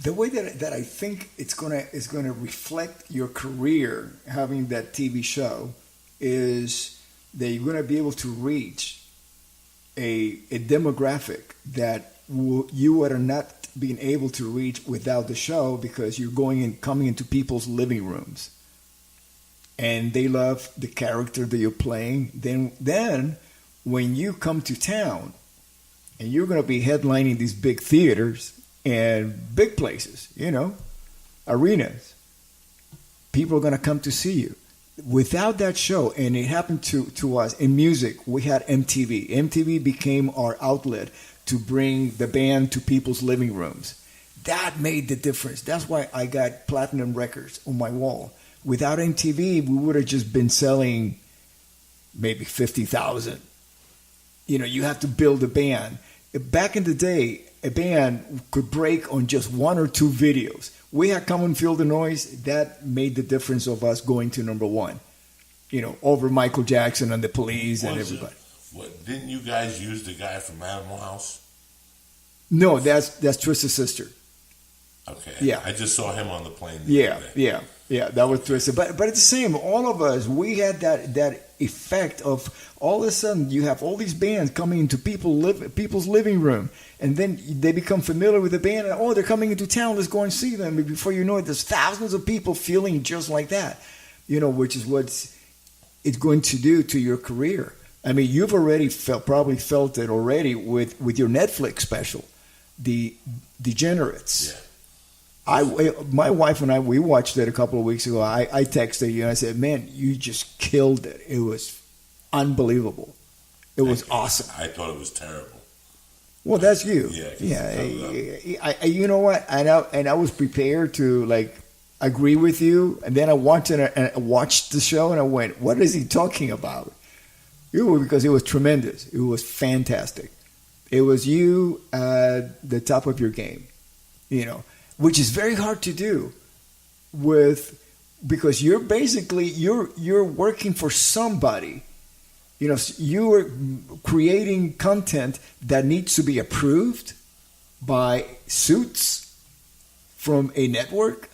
the way that I think it's gonna reflect your career having that TV show is that you're gonna be able to reach a demographic that you are not being able to reach without the show because you're going and coming into people's living rooms and they love the character that you're playing. Then when you come to town and you're going to be headlining these big theaters and big places, arenas, people are going to come to see you. Without that show, and it happened to us in music, we had MTV. MTV became our outlet to bring the band to people's living rooms. That made the difference. That's why I got platinum records on my wall. Without MTV, we would have just been selling maybe 50,000. You have to build a band. Back in the day, a band could break on just one or two videos. We had Come and Feel the Noise. That made the difference of us going to number one. Over Michael Jackson and the Police and everybody. Didn't you guys use the guy from Animal House? No, that's Twisted Sister. Okay. Yeah. I just saw him on the plane. Yeah. That was Twisted. But it's the same. All of us, we had that effect of all of a sudden you have all these bands coming into people's living room, and then they become familiar with the band. And, they're coming into town. Let's go and see them. And before you know it, there's thousands of people feeling just like that. Which is what it's going to do to your career. I mean, you've already probably felt it already with your Netflix special, the Degenerates. Yeah. My wife and I, we watched it a couple of weeks ago. I texted you and I said, "Man, you just killed it. It was unbelievable. It was awesome." I thought it was terrible. Well, that's you. Yeah. You know what? And I was prepared to agree with you, and then I watched the show and I went, "What is he talking about?" Because it was tremendous. It was fantastic. It was you at the top of your game, which is very hard to do because you're basically you're working for somebody. You are creating content that needs to be approved by suits from a network.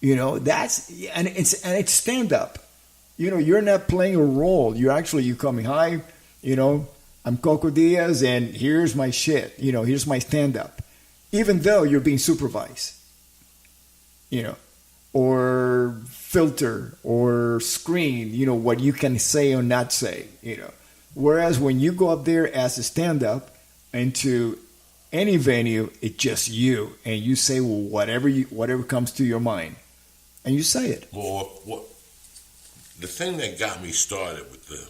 It's stand up. You're not playing a role. You coming, "Hi, I'm Coco Diaz and here's my shit. Here's my stand up." Even though you're being supervised, or filter or screen, what you can say or not say, Whereas when you go up there as a stand up into any venue, it's just you and you say whatever comes to your mind and you say it. Well, the thing that got me started with the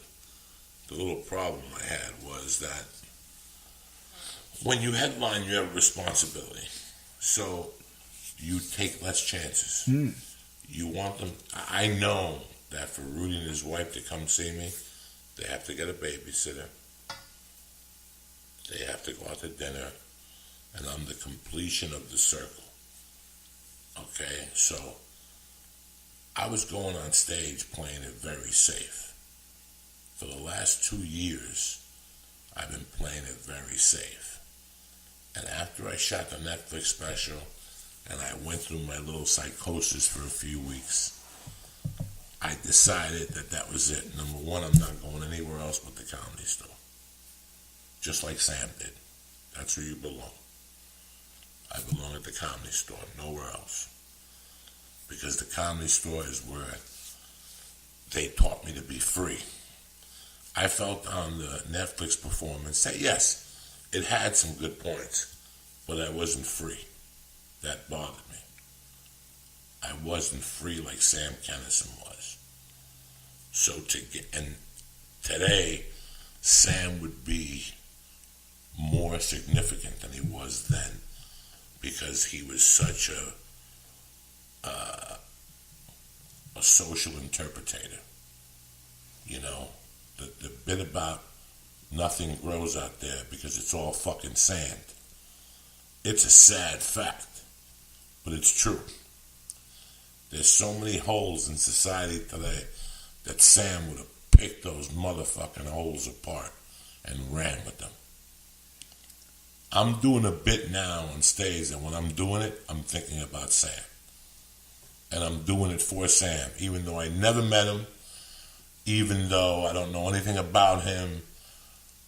little problem I had was that when you headline, you have a responsibility. So you take less chances. You want them. I know that for Rudy and his wife to come see me, they have to get a babysitter. They have to go out to dinner. And I'm the completion of the circle. Okay? So I was going on stage playing it very safe. For the last 2 years, I've been playing it very safe. And after I shot the Netflix special and I went through my little psychosis for a few weeks, I decided that was it. Number one, I'm not going anywhere else but the Comedy Store. Just like Sam did. That's where you belong. I belong at the Comedy Store, nowhere else. Because the Comedy Store is where they taught me to be free. I felt on the Netflix performance that, yes, it had some good points, but I wasn't free. That bothered me. I wasn't free like Sam Kennison was. So and today, Sam would be more significant than he was then because he was such a social interpretator. The bit about nothing grows out there because it's all fucking sand. It's a sad fact, but it's true. There's so many holes in society today that Sam would have picked those motherfucking holes apart and ran with them. I'm doing a bit now on stage, and when I'm doing it, I'm thinking about Sam. And I'm doing it for Sam, even though I never met him, even though I don't know anything about him,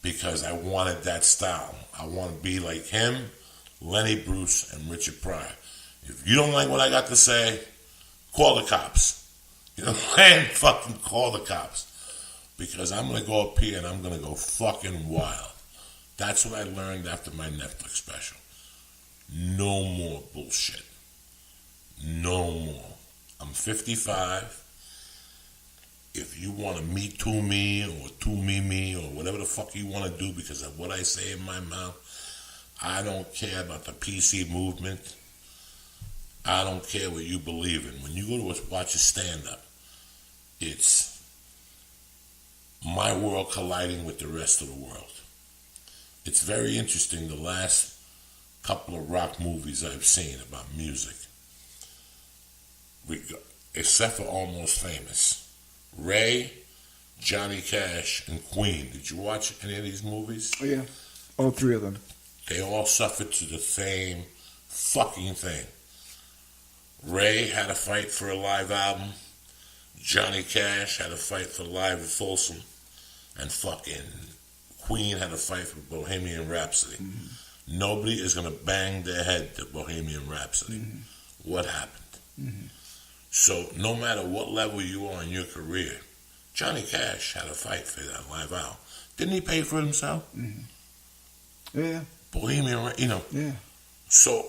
because I wanted that style. I want to be like him, Lenny Bruce, and Richard Pryor. If you don't like what I got to say, call the cops. You know what I'm saying? Fucking call the cops. Because I'm going to go up here and I'm going to go fucking wild. That's what I learned after my Netflix special. No more bullshit. No more. I'm 55. If you want to Me Too me or To Me or whatever the fuck you want to do because of what I say in my mouth, I don't care about the PC movement. I don't care what you believe in. When you go to watch a stand-up, it's my world colliding with the rest of the world. It's very interesting, the last couple of rock movies I've seen about music, except for Almost Famous. Ray, Johnny Cash, and Queen. Did you watch any of these movies? Oh, yeah. All three of them. They all suffered to the same fucking thing. Ray had a fight for a live album. Johnny Cash had a fight for Live at Folsom. And fucking Queen had a fight for Bohemian Rhapsody. Mm-hmm. Nobody is going to bang their head to Bohemian Rhapsody. Mm-hmm. What happened? Mm-hmm. So no matter what level you are in your career, Johnny Cash had a fight for that live album. Didn't he pay for it himself? Mm-hmm. Yeah. Bohemian, Yeah. So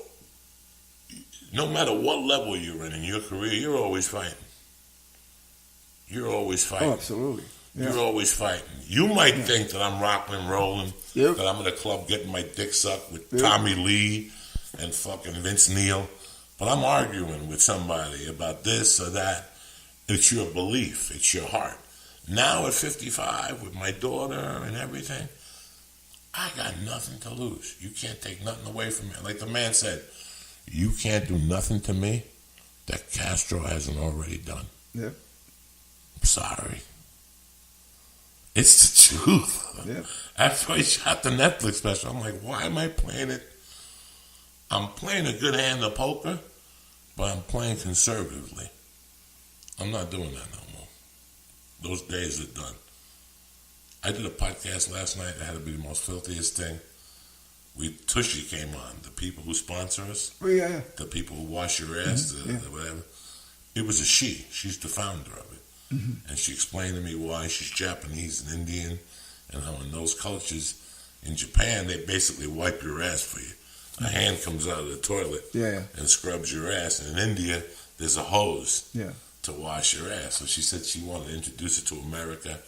no matter what level you're in your career, you're always fighting. You're always fighting. Oh, absolutely. Yeah. You're always fighting. You might think that I'm rocking and rolling, that I'm in a club getting my dick sucked with Tommy Lee and fucking Vince Neil, but I'm arguing with somebody about this or that. It's your belief. It's your heart. Now at 55, with my daughter and everything, I got nothing to lose. You can't take nothing away from me. Like the man said, you can't do nothing to me that Castro hasn't already done. Yep. I'm sorry. It's the truth. Yep. That's why he shot the Netflix special. I'm like, why am I playing it? I'm playing a good hand of poker, but I'm playing conservatively. I'm not doing that no more. Those days are done. I did a podcast last night that had to be the most filthiest thing. Tushy came on, the people who sponsor us. Oh, yeah. The people who wash your ass, the whatever. It was a she. She's the founder of it. Mm-hmm. And she explained to me why she's Japanese and Indian, and how in those cultures, in Japan, they basically wipe your ass for you. A hand comes out of the toilet and scrubs your ass. And in India, there's a hose to wash your ass. So she said she wanted to introduce it to America.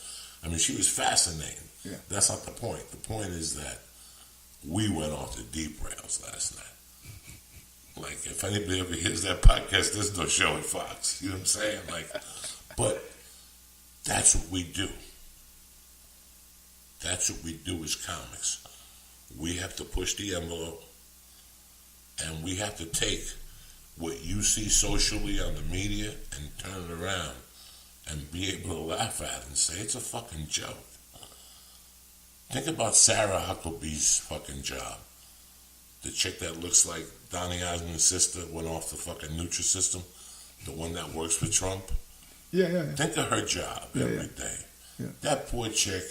I mean, she was fascinating. Yeah. That's not the point. The point is that we went off the deep rails last night. Like, if anybody ever hears that podcast, there's no show at Fox. You know what I'm saying? Like, but that's what we do. That's what we do as comics. We have to push the envelope, and we have to take what you see socially on the media and turn it around and be able to laugh at it and say it's a fucking joke. Think about Sarah Hucklebee's fucking job. The chick that looks like Donny Osmond's sister went off the fucking Nutrisystem, the one that works for Trump. Yeah. Think of her job every day. Yeah. That poor chick,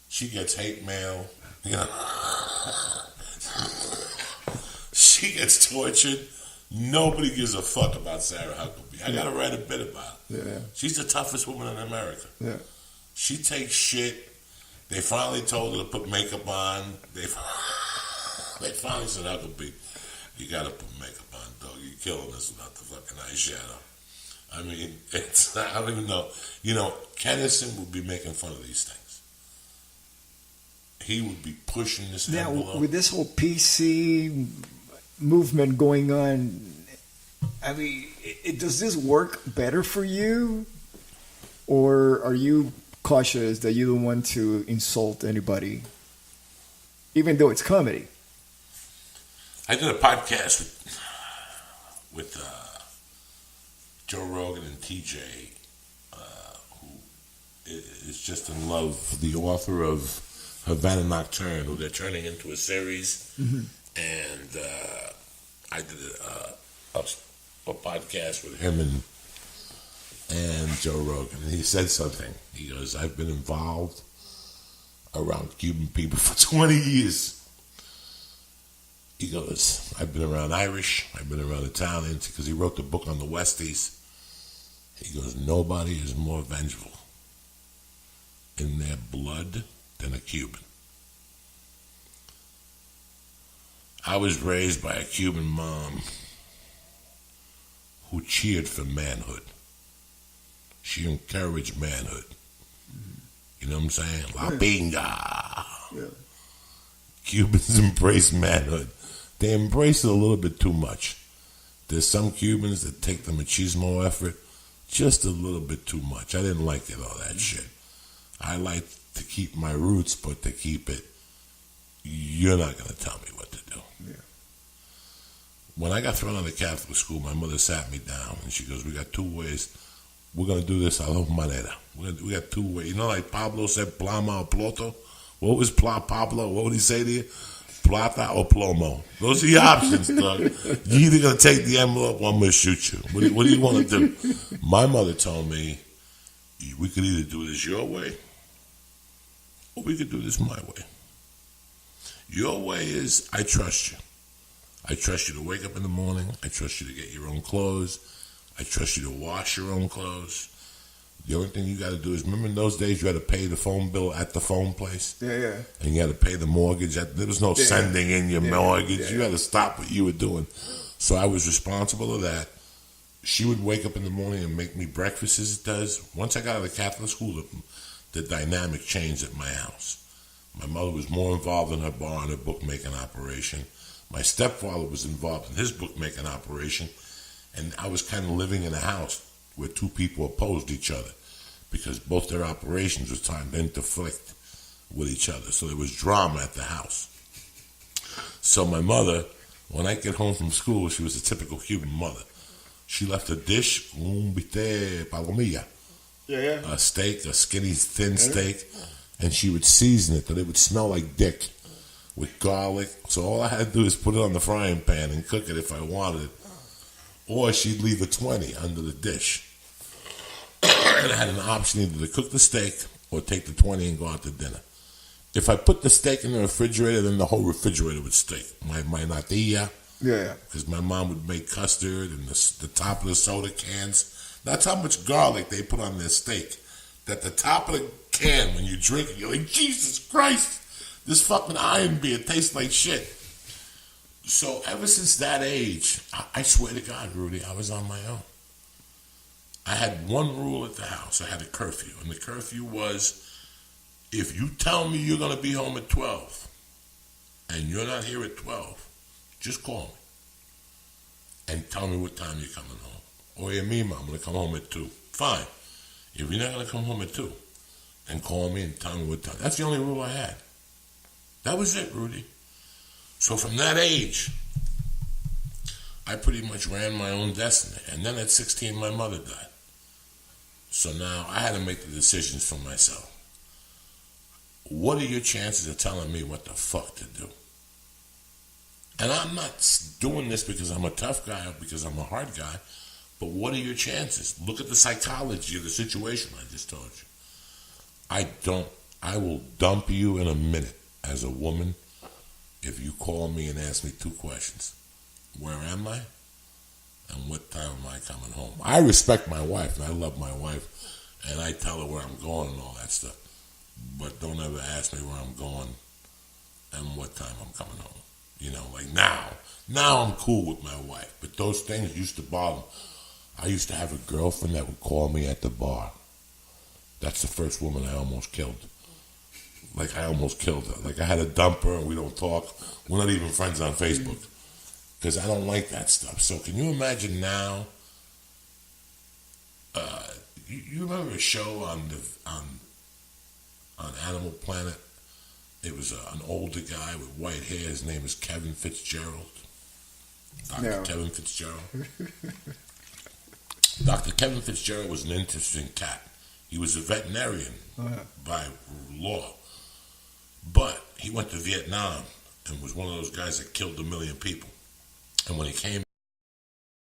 she gets hate mail, she gets tortured. Nobody gives a fuck about Sarah Huckabee. I gotta write a bit about it. Yeah. She's the toughest woman in America. Yeah. She takes shit. They finally told her to put makeup on. They finally said, Huckabee, you gotta put makeup on, dog. You're killing us without the fucking eyeshadow. I mean, I don't even know. Kennison would be making fun of these things. He would be pushing this envelope. Now, with this whole PC movement going on, I mean, does this work better for you? Or are you cautious that you don't want to insult anybody, even though it's comedy? I did a podcast with Joe Rogan and TJ, who is just in love, the author of Havana Nocturne, who they're turning into a series. And I did a podcast with him and Joe Rogan. And he said something. He goes, I've been involved around Cuban people for 20 years. He goes, I've been around Irish, I've been around Italians, because he wrote the book on the Westies. He goes, nobody is more vengeful in their blood than a Cuban. I was raised by a Cuban mom who cheered for manhood. She encouraged manhood. You know what I'm saying? La pinga. Yeah. Cubans embrace manhood. They embrace it a little bit too much. There's some Cubans that take the machismo effort just a little bit too much. I didn't like it, all that shit. I like to keep my roots, but to keep it, you're not going to tell me what to do. Yeah. When I got thrown out of Catholic school, my mother sat me down and she goes, we got two ways. We're going to do this a la manera. We got two ways. You know, like Pablo said, plama or ploto? What was Pablo? What would he say to you? Plata or plomo. Those are the options, dog. You're either going to take the envelope or I'm going to shoot you. What do you want to do? My mother told me, we could either do this your way or we could do this my way. Your way is, I trust you. I trust you to wake up in the morning. I trust you to get your own clothes. I trust you to wash your own clothes. The only thing you got to do is, remember in those days you had to pay the phone bill at the phone place? Yeah. And you had to pay the mortgage. There was no sending in your mortgage. Yeah. You had to stop what you were doing. So I was responsible of that. She would wake up in the morning and make me breakfast as it does. Once I got out of Catholic school, the dynamic changed at my house. My mother was more involved in her bar and her bookmaking operation. My stepfather was involved in his bookmaking operation. And I was kind of living in a house where two people opposed each other because both their operations were trying to interflict with each other. So there was drama at the house. So my mother, when I get home from school, she was a typical Cuban mother. She left a dish, un bistec palomilla, a steak, a skinny, thin steak, and she would season it that it would smell like dick with garlic. So all I had to do is put it on the frying pan and cook it if I wanted it. Or she'd leave a 20 under the dish. And I had an option either to cook the steak or take the 20 and go out to dinner. If I put the steak in the refrigerator, then the whole refrigerator would stink. My natilla. Yeah. Because my mom would make custard and the top of the soda cans. That's how much garlic they put on their steak. That the top of the can, when you drink it, you're like, Jesus Christ, this fucking iron beer tastes like shit. So ever since that age, I swear to God, Rudy, I was on my own. I had one rule at the house. I had a curfew. And the curfew was, if you tell me you're going to be home at 12 and you're not here at 12, just call me and tell me what time you're coming home. Oye, mima, I'm going to come home at 2. Fine. If you're not going to come home at 2, then call me and tell me what time. That's the only rule I had. That was it, Rudy. So from that age, I pretty much ran my own destiny. And then at 16, my mother died. So now I had to make the decisions for myself. What are your chances of telling me what the fuck to do? And I'm not doing this because I'm a tough guy or because I'm a hard guy, but what are your chances? Look at the psychology of the situation I just told you. I will dump you in a minute as a woman if you call me and ask me 2 questions. Where am I? And what time am I coming home? I respect my wife, and I love my wife, and I tell her where I'm going and all that stuff. But don't ever ask me where I'm going and what time I'm coming home. You know, like now I'm cool with my wife, but those things used to bother me. I used to have a girlfriend that would call me at the bar. That's the first woman I almost killed. Like, I almost killed her. Like, I had to dump her, and we don't talk. We're not even friends on Facebook. Because I don't like that stuff. So can you imagine now? You remember a show on Animal Planet? It was an older guy with white hair. His name is Kevin Fitzgerald. Dr. Kevin Fitzgerald. Dr. Kevin Fitzgerald was an interesting cat. He was a veterinarian by law. But he went to Vietnam and was one of those guys that killed 1 million people. And when he came